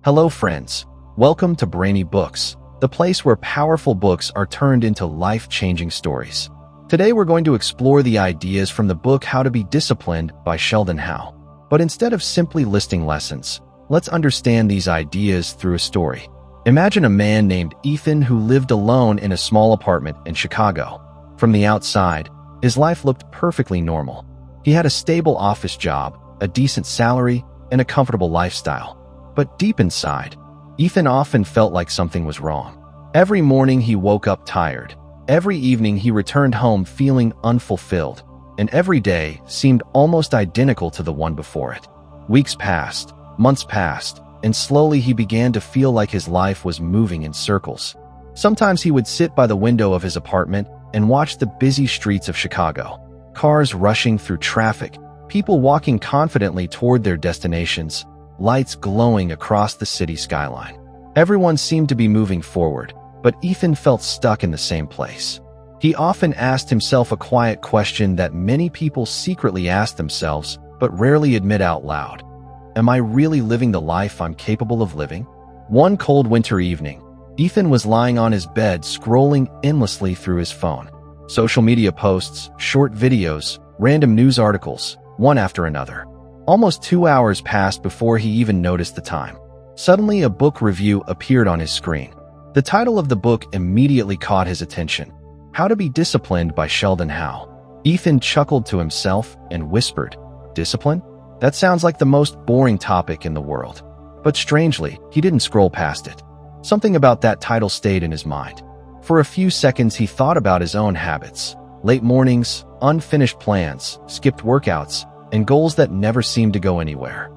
Hello friends, welcome to Brainy Books, the place where powerful books are turned into life-changing stories. Today we're going to explore the ideas from the book How to Be Disciplined by Sheldon Howe. But instead of simply listing lessons, let's understand these ideas through a story. Imagine a man named Ethan who lived alone in a small apartment in Chicago. From the outside, his life looked perfectly normal. He had a stable office job, a decent salary, and a comfortable lifestyle. But deep inside, Ethan often felt like something was wrong. Every morning he woke up tired. Every evening he returned home feeling unfulfilled. And every day seemed almost identical to the one before it. Weeks passed, months passed, and slowly he began to feel like his life was moving in circles. Sometimes he would sit by the window of his apartment and watch the busy streets of Chicago. Cars rushing through traffic, people walking confidently toward their destinations, lights glowing across the city skyline. Everyone seemed to be moving forward, but Ethan felt stuck in the same place. He often asked himself a quiet question that many people secretly ask themselves, but rarely admit out loud. Am I really living the life I'm capable of living? One cold winter evening, Ethan was lying on his bed scrolling endlessly through his phone. Social media posts, short videos, random news articles, one after another. Almost 2 hours passed before he even noticed the time. Suddenly, a book review appeared on his screen. The title of the book immediately caught his attention. How to Be Disciplined by Sheldon Howe. Ethan chuckled to himself and whispered, "Discipline? That sounds like the most boring topic in the world." But strangely, he didn't scroll past it. Something about that title stayed in his mind. For a few seconds, he thought about his own habits. Late mornings, unfinished plans, skipped workouts, and goals that never seemed to go anywhere.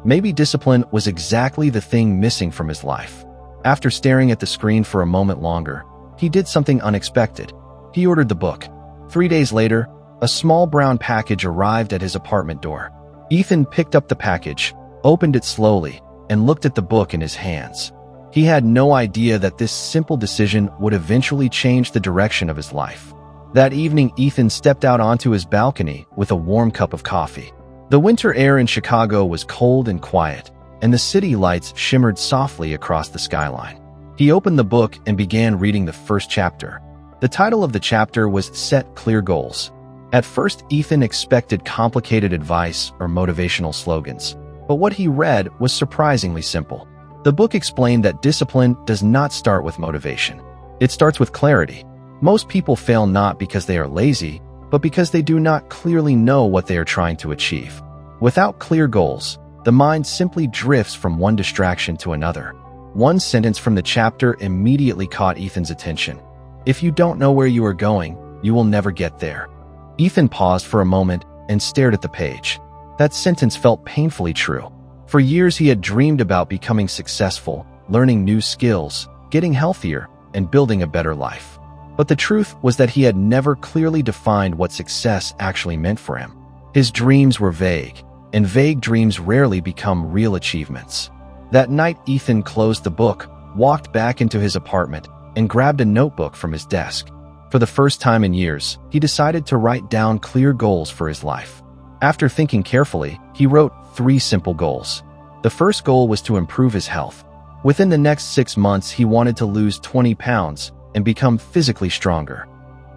Maybe discipline was exactly the thing missing from his life. After staring at the screen for a moment longer, he did something unexpected. He ordered the book. 3 days later, a small brown package arrived at his apartment door. Ethan picked up the package, opened it slowly, and looked at the book in his hands. He had no idea that this simple decision would eventually change the direction of his life. That evening, Ethan stepped out onto his balcony with a warm cup of coffee. The winter air in Chicago was cold and quiet, and the city lights shimmered softly across the skyline. He opened the book and began reading the first chapter. The title of the chapter was Set Clear Goals. At first, Ethan expected complicated advice or motivational slogans, but what he read was surprisingly simple. The book explained that discipline does not start with motivation. It starts with clarity. Most people fail not because they are lazy, but because they do not clearly know what they are trying to achieve. Without clear goals, the mind simply drifts from one distraction to another. One sentence from the chapter immediately caught Ethan's attention. If you don't know where you are going, you will never get there. Ethan paused for a moment and stared at the page. That sentence felt painfully true. For years he had dreamed about becoming successful, learning new skills, getting healthier, and building a better life. But the truth was that he had never clearly defined what success actually meant for him. His dreams were vague, and vague dreams rarely become real achievements. That night, Ethan closed the book, walked back into his apartment, and grabbed a notebook from his desk. For the first time in years, he decided to write down clear goals for his life. After thinking carefully, he wrote 3 simple goals. The first goal was to improve his health. Within the next 6 months, he wanted to lose 20 pounds and become physically stronger.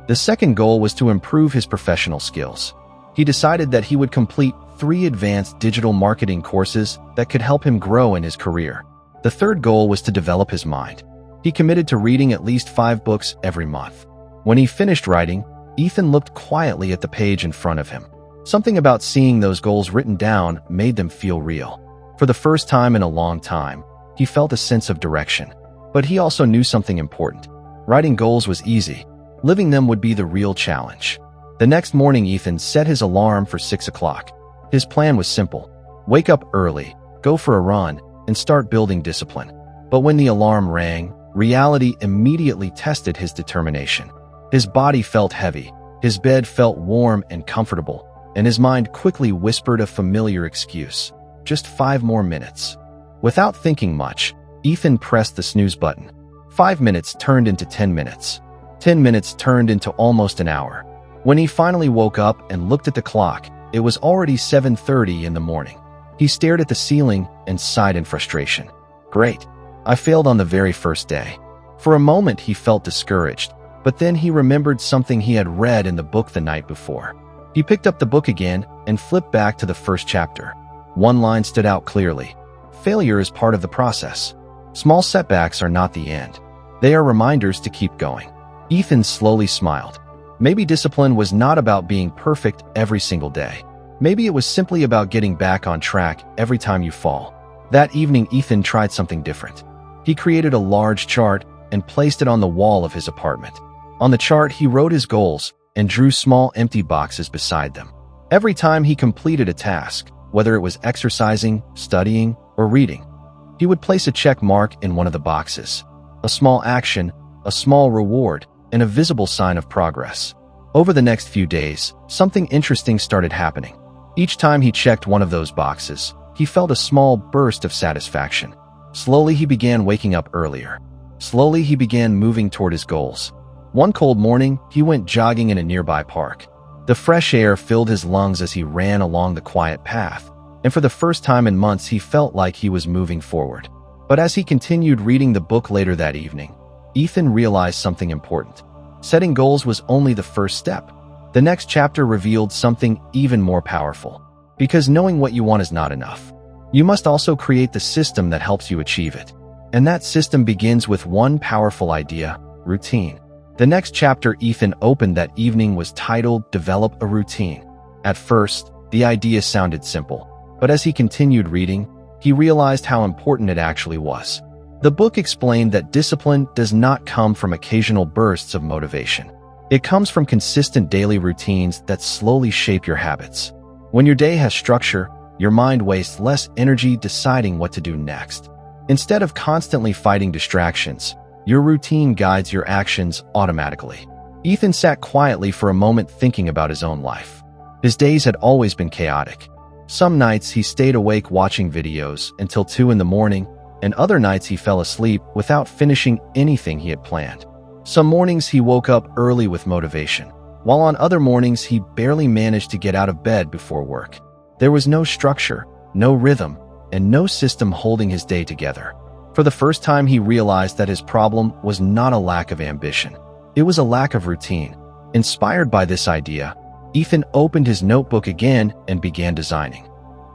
The second goal was to improve his professional skills. He decided that he would complete 3 advanced digital marketing courses that could help him grow in his career. The third goal was to develop his mind. He committed to reading at least 5 books every month. When he finished writing, Ethan looked quietly at the page in front of him. Something about seeing those goals written down made them feel real. For the first time in a long time, he felt a sense of direction. But he also knew something important. Writing goals was easy. Living them would be the real challenge. The next morning, Ethan set his alarm for 6 o'clock. His plan was simple. Wake up early, go for a run, and start building discipline. But when the alarm rang, reality immediately tested his determination. His body felt heavy, his bed felt warm and comfortable, and his mind quickly whispered a familiar excuse. Just 5 more minutes. Without thinking much, Ethan pressed the snooze button. 5 minutes turned into 10 minutes. 10 minutes turned into almost an hour. When he finally woke up and looked at the clock, it was already 7:30 in the morning. He stared at the ceiling and sighed in frustration. Great. I failed on the very first day. For a moment, he felt discouraged, but then he remembered something he had read in the book the night before. He picked up the book again and flipped back to the first chapter. One line stood out clearly. Failure is part of the process. Small setbacks are not the end. They are reminders to keep going. Ethan slowly smiled. Maybe discipline was not about being perfect every single day. Maybe it was simply about getting back on track every time you fall. That evening, Ethan tried something different. He created a large chart and placed it on the wall of his apartment. On the chart, he wrote his goals and drew small empty boxes beside them. Every time he completed a task, whether it was exercising, studying, or reading, he would place a check mark in one of the boxes. A small action, a small reward, and a visible sign of progress. Over the next few days, something interesting started happening. Each time he checked one of those boxes, he felt a small burst of satisfaction. Slowly, he began waking up earlier. Slowly, he began moving toward his goals. One cold morning, he went jogging in a nearby park. The fresh air filled his lungs as he ran along the quiet path, and for the first time in months, he felt like he was moving forward. But as he continued reading the book later that evening, Ethan realized something important. Setting goals was only the first step. The next chapter revealed something even more powerful. Because knowing what you want is not enough. You must also create the system that helps you achieve it. And that system begins with one powerful idea: routine. The next chapter Ethan opened that evening was titled Develop a Routine. At first, the idea sounded simple, but as he continued reading, he realized how important it actually was. The book explained that discipline does not come from occasional bursts of motivation. It comes from consistent daily routines that slowly shape your habits. When your day has structure, your mind wastes less energy deciding what to do next. Instead of constantly fighting distractions, your routine guides your actions automatically. Ethan sat quietly for a moment thinking about his own life. His days had always been chaotic. Some nights he stayed awake watching videos until 2 in the morning, and other nights he fell asleep without finishing anything he had planned. Some mornings he woke up early with motivation, while on other mornings he barely managed to get out of bed before work. There was no structure, no rhythm, and no system holding his day together. For the first time, he realized that his problem was not a lack of ambition. It was a lack of routine. Inspired by this idea, Ethan opened his notebook again and began designing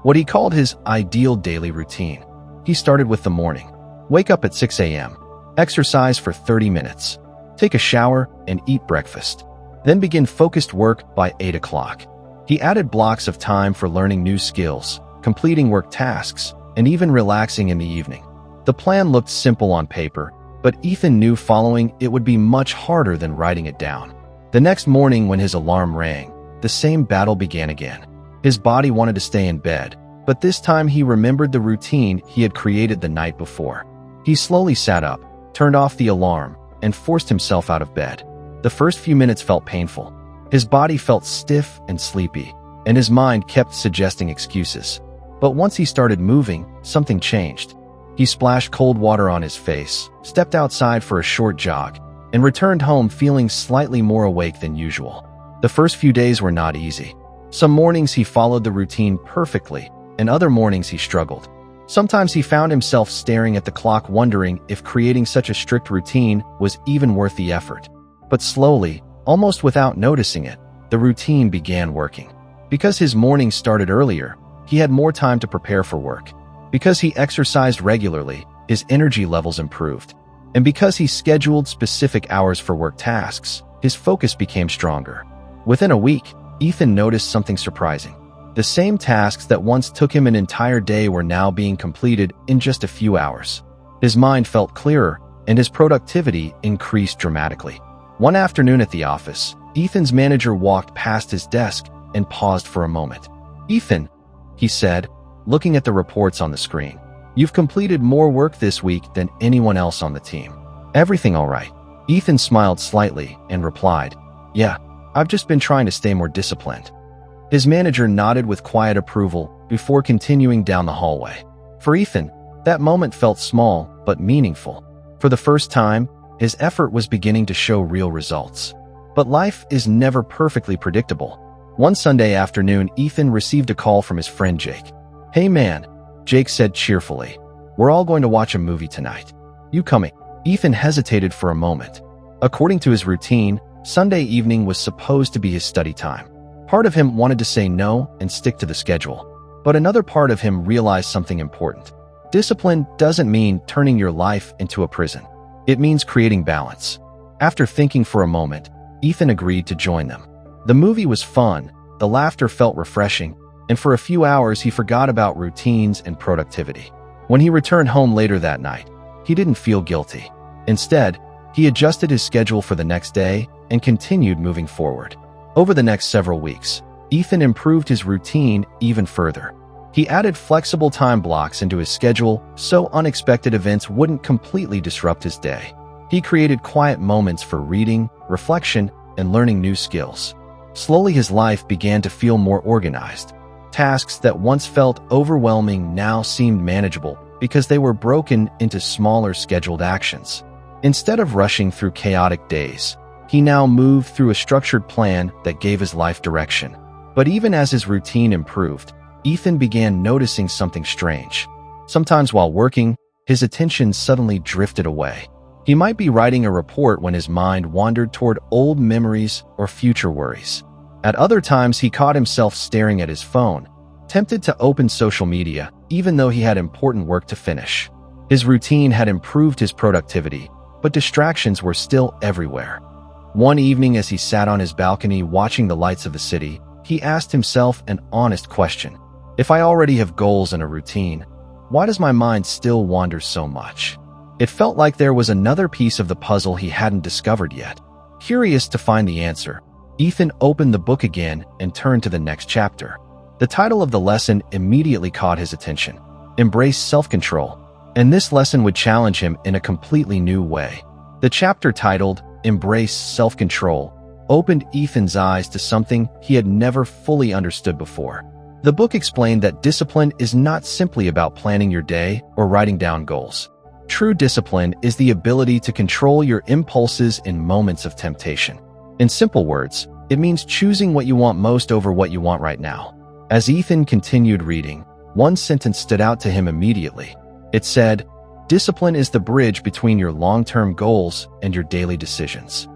what he called his ideal daily routine. He started with the morning. Wake up at 6 a.m., exercise for 30 minutes, take a shower, and eat breakfast. Then begin focused work by 8 o'clock. He added blocks of time for learning new skills, completing work tasks, and even relaxing in the evening. The plan looked simple on paper, but Ethan knew following it would be much harder than writing it down. The next morning when his alarm rang, the same battle began again. His body wanted to stay in bed, but this time he remembered the routine he had created the night before. He slowly sat up, turned off the alarm, and forced himself out of bed. The first few minutes felt painful. His body felt stiff and sleepy, and his mind kept suggesting excuses. But once he started moving, something changed. He splashed cold water on his face, stepped outside for a short jog, and returned home feeling slightly more awake than usual. The first few days were not easy. Some mornings he followed the routine perfectly, and other mornings he struggled. Sometimes he found himself staring at the clock wondering if creating such a strict routine was even worth the effort. But slowly, almost without noticing it, the routine began working. Because his mornings started earlier, he had more time to prepare for work. Because he exercised regularly, his energy levels improved. And because he scheduled specific hours for work tasks, his focus became stronger. Within a week, Ethan noticed something surprising. The same tasks that once took him an entire day were now being completed in just a few hours. His mind felt clearer, and his productivity increased dramatically. One afternoon at the office, Ethan's manager walked past his desk and paused for a moment. "Ethan," he said, looking at the reports on the screen, "you've completed more work this week than anyone else on the team. Everything all right?" Ethan smiled slightly and replied, "Yeah, I've just been trying to stay more disciplined." His manager nodded with quiet approval before continuing down the hallway. For Ethan, that moment felt small but meaningful. For the first time, his effort was beginning to show real results. But life is never perfectly predictable. One Sunday afternoon, Ethan received a call from his friend Jake. "Hey man," Jake said cheerfully. We're all going to watch a movie tonight. You coming?" Ethan hesitated for a moment. According to his routine, Sunday evening was supposed to be his study time. Part of him wanted to say no and stick to the schedule, but another part of him realized something important. Discipline doesn't mean turning your life into a prison. It means creating balance. After thinking for a moment, Ethan agreed to join them. The movie was fun, the laughter felt refreshing, and for a few hours he forgot about routines and productivity. When he returned home later that night, he didn't feel guilty. Instead, he adjusted his schedule for the next day and continued moving forward. Over the next several weeks, Ethan improved his routine even further. He added flexible time blocks into his schedule so unexpected events wouldn't completely disrupt his day. He created quiet moments for reading, reflection, and learning new skills. Slowly, his life began to feel more organized. Tasks that once felt overwhelming now seemed manageable because they were broken into smaller scheduled actions. Instead of rushing through chaotic days, he now moved through a structured plan that gave his life direction. But even as his routine improved, Ethan began noticing something strange. Sometimes while working, his attention suddenly drifted away. He might be writing a report when his mind wandered toward old memories or future worries. At other times, he caught himself staring at his phone, tempted to open social media, even though he had important work to finish. His routine had improved his productivity, but distractions were still everywhere. One evening, as he sat on his balcony watching the lights of the city, he asked himself an honest question. If I already have goals and a routine, why does my mind still wander so much? It felt like there was another piece of the puzzle he hadn't discovered yet. Curious to find the answer, Ethan opened the book again and turned to the next chapter. The title of the lesson immediately caught his attention. Embrace self-control. And this lesson would challenge him in a completely new way. The chapter titled Embrace Self-Control opened Ethan's eyes to something he had never fully understood before. The book explained that discipline is not simply about planning your day or writing down goals. True discipline is the ability to control your impulses in moments of temptation. In simple words, it means choosing what you want most over what you want right now. As Ethan continued reading, one sentence stood out to him immediately. It said, "Discipline is the bridge between your long-term goals and your daily decisions."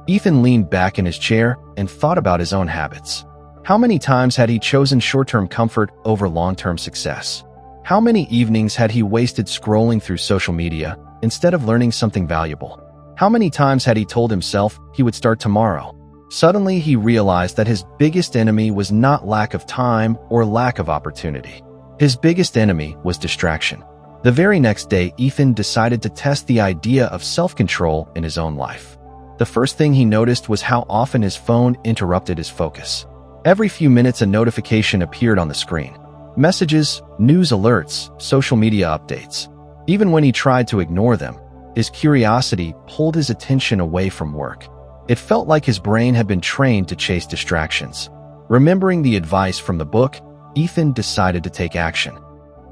Ethan leaned back in his chair and thought about his own habits. How many times had he chosen short-term comfort over long-term success? How many evenings had he wasted scrolling through social media instead of learning something valuable? How many times had he told himself he would start tomorrow? Suddenly, he realized that his biggest enemy was not lack of time or lack of opportunity. His biggest enemy was distraction. The very next day, Ethan decided to test the idea of self-control in his own life. The first thing he noticed was how often his phone interrupted his focus. Every few minutes, a notification appeared on the screen. Messages, news alerts, social media updates. Even when he tried to ignore them, his curiosity pulled his attention away from work. It felt like his brain had been trained to chase distractions. Remembering the advice from the book, Ethan decided to take action.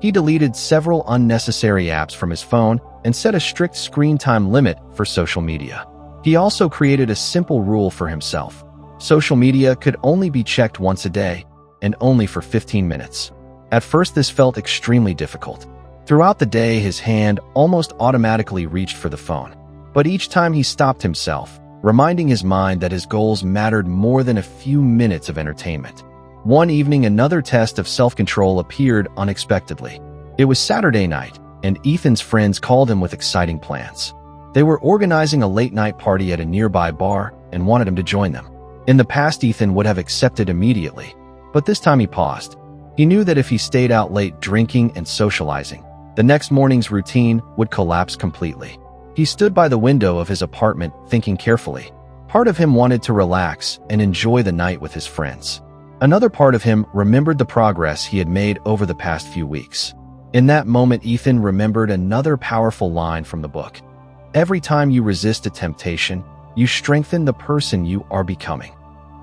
He deleted several unnecessary apps from his phone and set a strict screen time limit for social media. He also created a simple rule for himself. Social media could only be checked once a day, and only for 15 minutes. At first, this felt extremely difficult. Throughout the day, his hand almost automatically reached for the phone. But each time he stopped himself, reminding his mind that his goals mattered more than a few minutes of entertainment. One evening, another test of self-control appeared unexpectedly. It was Saturday night, and Ethan's friends called him with exciting plans. They were organizing a late-night party at a nearby bar and wanted him to join them. In the past, Ethan would have accepted immediately, but this time he paused. He knew that if he stayed out late drinking and socializing, the next morning's routine would collapse completely. He stood by the window of his apartment, thinking carefully. Part of him wanted to relax and enjoy the night with his friends. Another part of him remembered the progress he had made over the past few weeks. In that moment, Ethan remembered another powerful line from the book. Every time you resist a temptation, you strengthen the person you are becoming.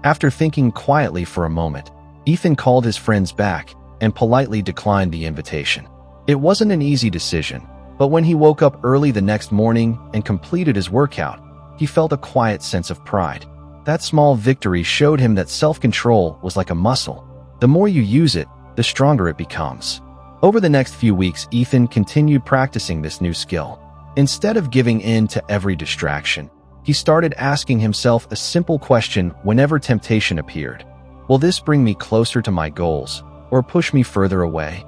After thinking quietly for a moment, Ethan called his friends back and politely declined the invitation. It wasn't an easy decision, but when he woke up early the next morning and completed his workout, he felt a quiet sense of pride. That small victory showed him that self-control was like a muscle. The more you use it, the stronger it becomes. Over the next few weeks, Ethan continued practicing this new skill. Instead of giving in to every distraction, he started asking himself a simple question whenever temptation appeared. Will this bring me closer to my goals or push me further away?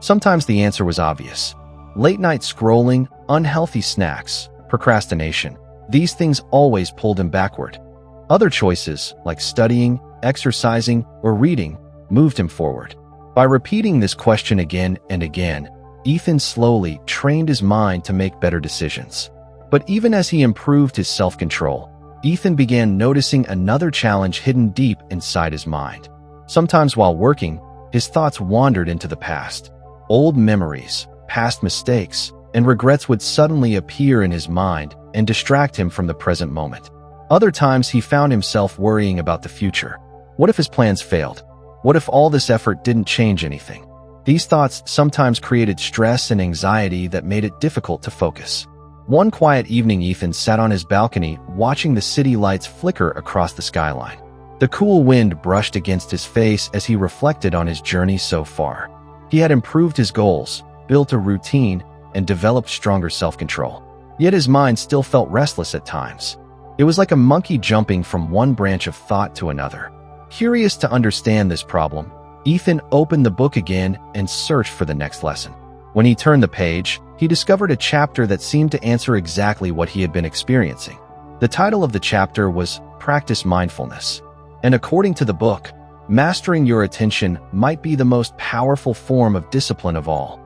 Sometimes the answer was obvious. Late-night scrolling, unhealthy snacks, procrastination. These things always pulled him backward. Other choices, like studying, exercising, or reading, moved him forward. By repeating this question again and again, Ethan slowly trained his mind to make better decisions. But even as he improved his self-control, Ethan began noticing another challenge hidden deep inside his mind. Sometimes while working, his thoughts wandered into the past. Old memories, past mistakes, and regrets would suddenly appear in his mind and distract him from the present moment. Other times he found himself worrying about the future. What if his plans failed? What if all this effort didn't change anything? These thoughts sometimes created stress and anxiety that made it difficult to focus. One quiet evening, Ethan sat on his balcony watching the city lights flicker across the skyline. The cool wind brushed against his face as he reflected on his journey so far. He had improved his goals, built a routine, and developed stronger self-control. Yet his mind still felt restless at times. It was like a monkey jumping from one branch of thought to another. Curious to understand this problem, Ethan opened the book again and searched for the next lesson. When he turned the page, he discovered a chapter that seemed to answer exactly what he had been experiencing. The title of the chapter was Practice Mindfulness. And according to the book, mastering your attention might be the most powerful form of discipline of all.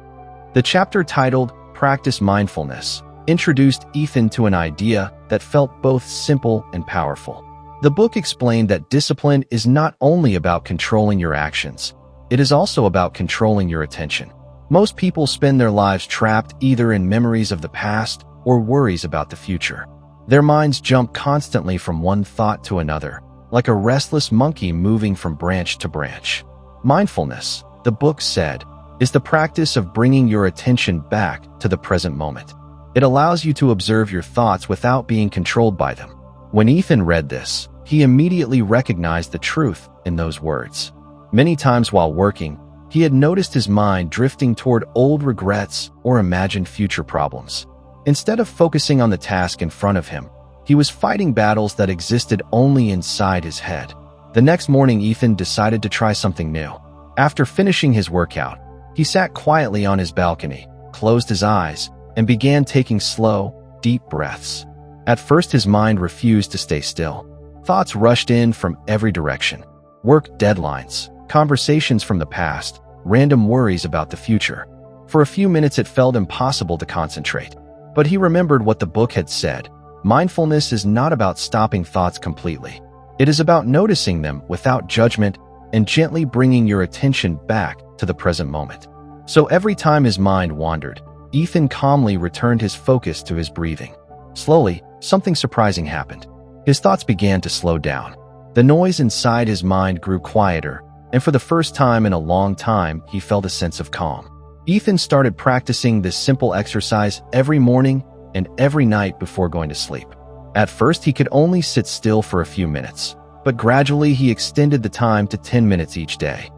The chapter titled Practice Mindfulness introduced Ethan to an idea that felt both simple and powerful. The book explained that discipline is not only about controlling your actions, it is also about controlling your attention. Most people spend their lives trapped either in memories of the past or worries about the future. Their minds jump constantly from one thought to another, like a restless monkey moving from branch to branch. Mindfulness, the book said, is the practice of bringing your attention back to the present moment. It allows you to observe your thoughts without being controlled by them. When Ethan read this, he immediately recognized the truth in those words. Many times while working, he had noticed his mind drifting toward old regrets or imagined future problems. Instead of focusing on the task in front of him, he was fighting battles that existed only inside his head. The next morning, Ethan decided to try something new. After finishing his workout, he sat quietly on his balcony, closed his eyes, and began taking slow, deep breaths. At first, his mind refused to stay still. Thoughts rushed in from every direction. Work deadlines, conversations from the past, random worries about the future. For a few minutes, it felt impossible to concentrate. But he remembered what the book had said. Mindfulness is not about stopping thoughts completely. It is about noticing them without judgment and gently bringing your attention back to the present moment. So every time his mind wandered, Ethan calmly returned his focus to his breathing. Slowly, something surprising happened. His thoughts began to slow down. The noise inside his mind grew quieter, and for the first time in a long time, he felt a sense of calm. Ethan started practicing this simple exercise every morning and every night before going to sleep. At first, he could only sit still for a few minutes, but gradually he extended the time to 10 minutes each day.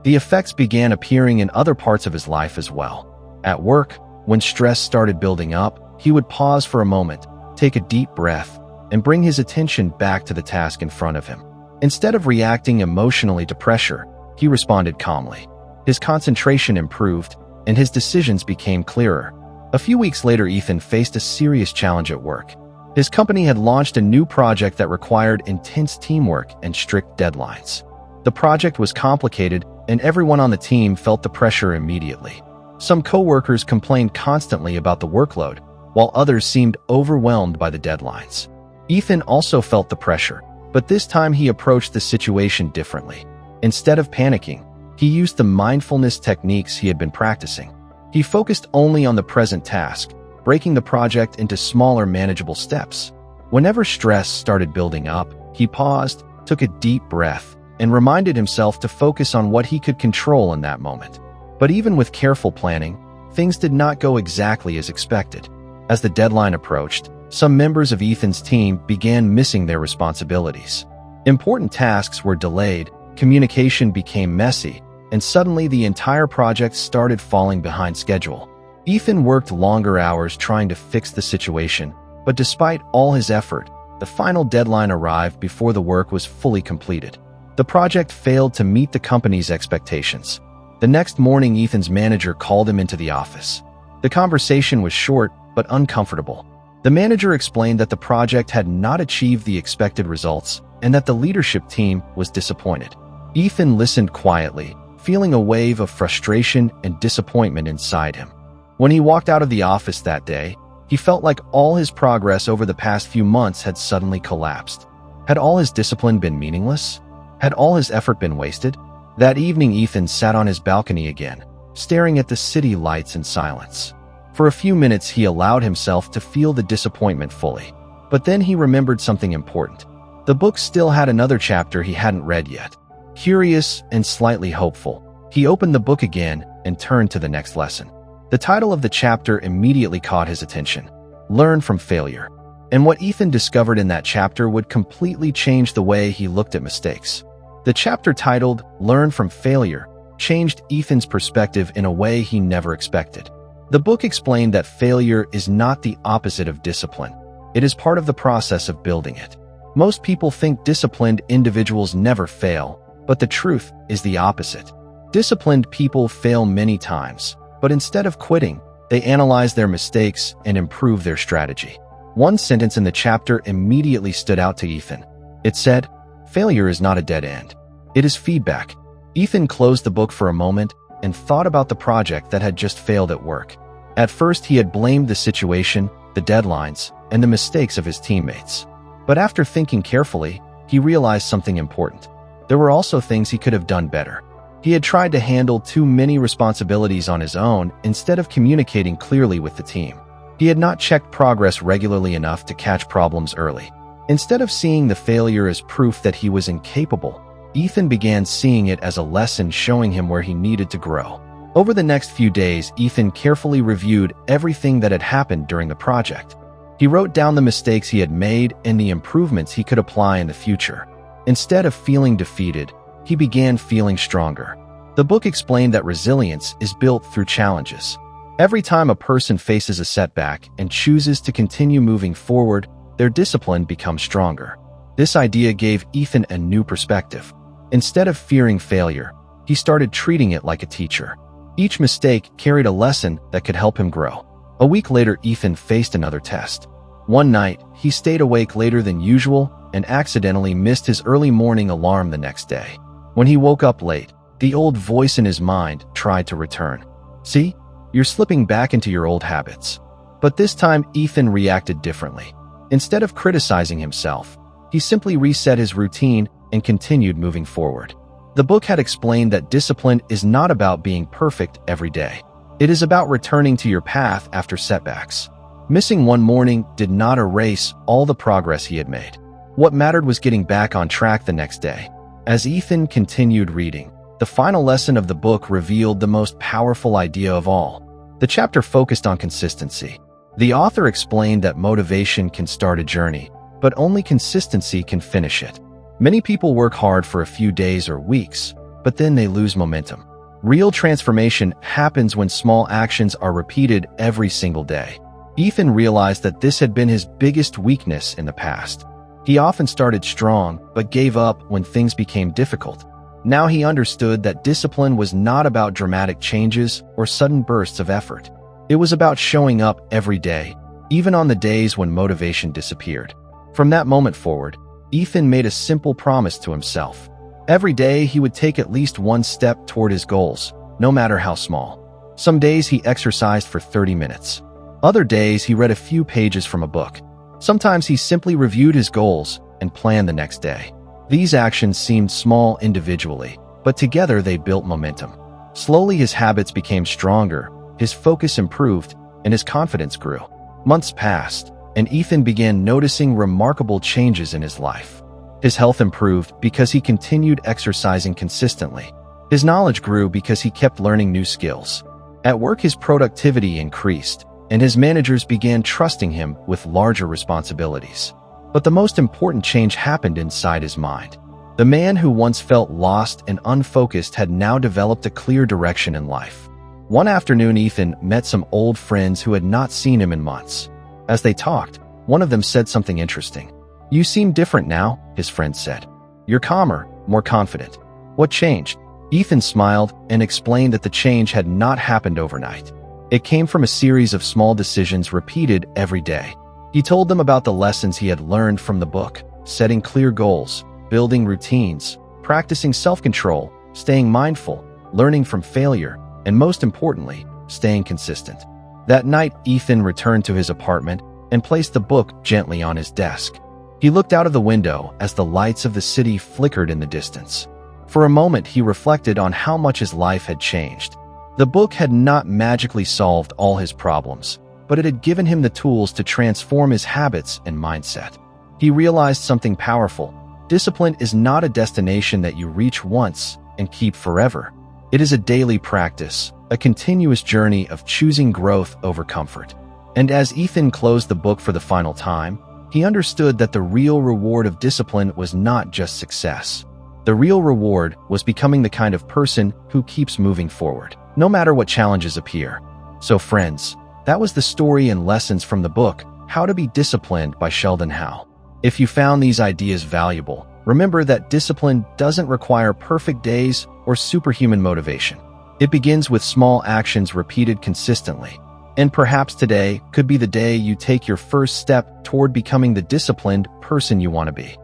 The effects began appearing in other parts of his life as well. At work, when stress started building up, he would pause for a moment, take a deep breath, and bring his attention back to the task in front of him. Instead of reacting emotionally to pressure, he responded calmly. His concentration improved, and his decisions became clearer. A few weeks later, Ethan faced a serious challenge at work. His company had launched a new project that required intense teamwork and strict deadlines. The project was complicated, and everyone on the team felt the pressure immediately. Some coworkers complained constantly about the workload, while others seemed overwhelmed by the deadlines. Ethan also felt the pressure, but this time he approached the situation differently. Instead of panicking, he used the mindfulness techniques he had been practicing. He focused only on the present task, breaking the project into smaller, manageable steps. Whenever stress started building up, he paused, took a deep breath, and reminded himself to focus on what he could control in that moment. But even with careful planning, things did not go exactly as expected. As the deadline approached, some members of Ethan's team began missing their responsibilities. Important tasks were delayed, communication became messy, and suddenly the entire project started falling behind schedule. Ethan worked longer hours trying to fix the situation, but despite all his effort, the final deadline arrived before the work was fully completed. The project failed to meet the company's expectations. The next morning, Ethan's manager called him into the office. The conversation was short but uncomfortable. The manager explained that the project had not achieved the expected results and that the leadership team was disappointed. Ethan listened quietly, feeling a wave of frustration and disappointment inside him. When he walked out of the office that day, he felt like all his progress over the past few months had suddenly collapsed. Had all his discipline been meaningless? Had all his effort been wasted? That evening, Ethan sat on his balcony again, staring at the city lights in silence. For a few minutes, he allowed himself to feel the disappointment fully. But then he remembered something important. The book still had another chapter he hadn't read yet. Curious and slightly hopeful, he opened the book again and turned to the next lesson. The title of the chapter immediately caught his attention: Learn from Failure. And what Ethan discovered in that chapter would completely change the way he looked at mistakes. The chapter titled Learn from Failure changed Ethan's perspective in a way he never expected. The book explained that failure is not the opposite of discipline. It is part of the process of building it. Most people think disciplined individuals never fail, but the truth is the opposite. Disciplined people fail many times, but instead of quitting, they analyze their mistakes and improve their strategy. One sentence in the chapter immediately stood out to Ethan. It said, "Failure is not a dead end. It is feedback." Ethan closed the book for a moment and thought about the project that had just failed at work. At first, he had blamed the situation, the deadlines, and the mistakes of his teammates. But after thinking carefully, he realized something important. There were also things he could have done better. He had tried to handle too many responsibilities on his own instead of communicating clearly with the team. He had not checked progress regularly enough to catch problems early. Instead of seeing the failure as proof that he was incapable, Ethan began seeing it as a lesson showing him where he needed to grow. Over the next few days, Ethan carefully reviewed everything that had happened during the project. He wrote down the mistakes he had made and the improvements he could apply in the future. Instead of feeling defeated, he began feeling stronger. The book explained that resilience is built through challenges. Every time a person faces a setback and chooses to continue moving forward, their discipline becomes stronger. This idea gave Ethan a new perspective. Instead of fearing failure, he started treating it like a teacher. Each mistake carried a lesson that could help him grow. A week later, Ethan faced another test. One night, he stayed awake later than usual and accidentally missed his early morning alarm the next day. When he woke up late, the old voice in his mind tried to return. "See, you're slipping back into your old habits." But this time, Ethan reacted differently. Instead of criticizing himself, he simply reset his routine and continued moving forward. The book had explained that discipline is not about being perfect every day. It is about returning to your path after setbacks. Missing one morning did not erase all the progress he had made. What mattered was getting back on track the next day. As Ethan continued reading, the final lesson of the book revealed the most powerful idea of all. The chapter focused on consistency. The author explained that motivation can start a journey, but only consistency can finish it. Many people work hard for a few days or weeks, but then they lose momentum. Real transformation happens when small actions are repeated every single day. Ethan realized that this had been his biggest weakness in the past. He often started strong, but gave up when things became difficult. Now he understood that discipline was not about dramatic changes or sudden bursts of effort. It was about showing up every day, even on the days when motivation disappeared. From that moment forward, Ethan made a simple promise to himself. Every day he would take at least one step toward his goals, no matter how small. Some days he exercised for 30 minutes. Other days he read a few pages from a book. Sometimes he simply reviewed his goals and planned the next day. These actions seemed small individually, but together they built momentum. Slowly his habits became stronger, his focus improved, and his confidence grew. Months passed, and Ethan began noticing remarkable changes in his life. His health improved because he continued exercising consistently. His knowledge grew because he kept learning new skills. At work, his productivity increased, and his managers began trusting him with larger responsibilities. But the most important change happened inside his mind. The man who once felt lost and unfocused had now developed a clear direction in life. One afternoon, Ethan met some old friends who had not seen him in months. As they talked, one of them said something interesting. "You seem different now," his friend said. "You're calmer, more confident. What changed?" Ethan smiled and explained that the change had not happened overnight. It came from a series of small decisions repeated every day. He told them about the lessons he had learned from the book: setting clear goals, building routines, practicing self-control, staying mindful, learning from failure, and most importantly, staying consistent. That night, Ethan returned to his apartment and placed the book gently on his desk. He looked out of the window as the lights of the city flickered in the distance. For a moment, he reflected on how much his life had changed. The book had not magically solved all his problems, but it had given him the tools to transform his habits and mindset. He realized something powerful. Discipline is not a destination that you reach once and keep forever. It is a daily practice, a continuous journey of choosing growth over comfort. And as Ethan closed the book for the final time, he understood that the real reward of discipline was not just success. The real reward was becoming the kind of person who keeps moving forward, no matter what challenges appear. So friends, that was the story and lessons from the book, How to Be Disciplined by Sheldon Howe. If you found these ideas valuable, remember that discipline doesn't require perfect days or superhuman motivation. It begins with small actions repeated consistently. And perhaps today could be the day you take your first step toward becoming the disciplined person you want to be.